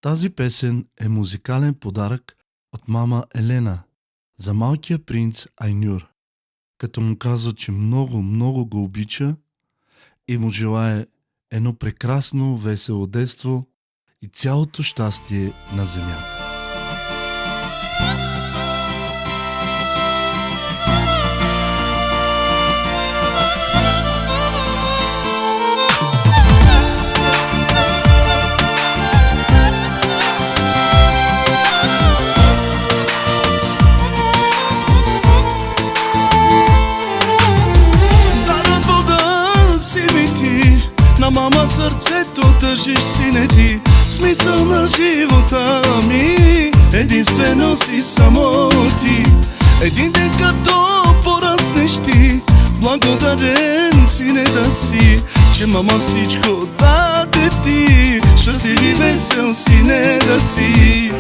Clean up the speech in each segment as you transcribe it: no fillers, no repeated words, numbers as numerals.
Тази песен е музикален подарък от мама Елена за малкия принц Айнюр, като му казва, че много го обича и му желае едно прекрасно, весело детство и цялото щастие на земята. На мама сърцето държиш сине ти, смисъл на живота ми, единствено си само ти. Един ден като пораснеш ти, благодарен сине да си, че мама всичко даде ти, щастлив и весел сине да си.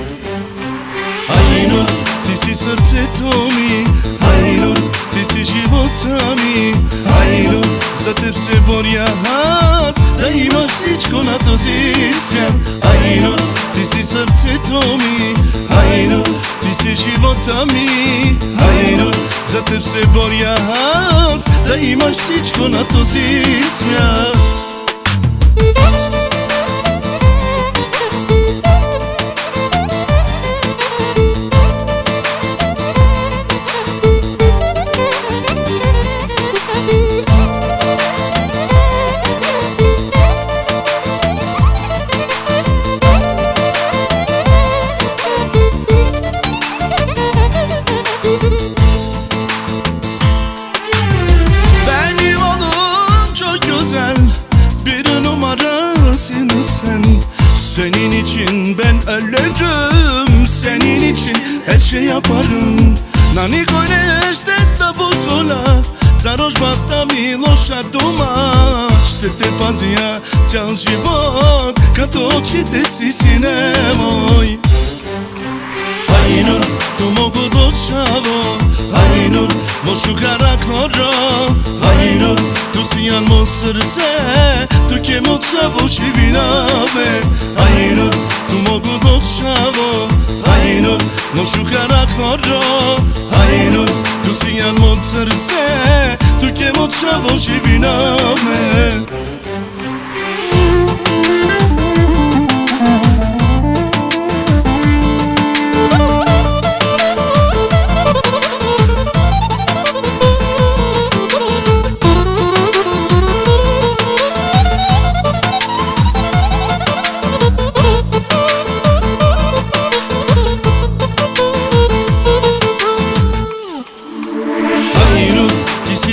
Айнур, ти си сърцето ми, Айнур, ти си живота ми, Айнур, за теб се боря аз, да имаш всичко на този свят. Айнур, ти си сърцето ми, Айнур, ти си живота ми, Айнур, за теб се боря аз, да имаш всичко на този свят. Senin için ben ölürüm, senin için her şey yaparım. Na nikojne ще да позволя, зарожбата ми лоша дума. Ще те пазя цял живот, като очите си, сине мой. Айнур, tu mogu dočavo, Айнур, mošu karakoro, Айнур, tu si jan mo srce, tu ke moćavo živi na me. Айнур, tu mogu dočavo, Айнур, mošu karakoro, Айнур, tu si jan mo srce, tu ke moćavo živi na me.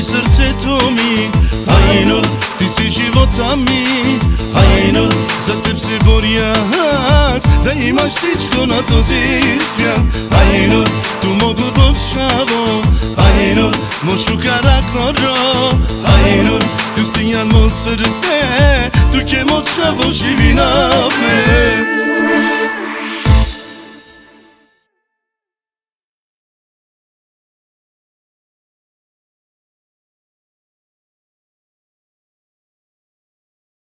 Сърцето ми, Айнур, ти си живота ми, Айнур, за теб се боря аз, да имаш всичко на този свят. Айнур, tu mogu dočavo, Айнур, mošu karakoro, Айнур, tu si jan mo srce, tu ke moćavo živi na me.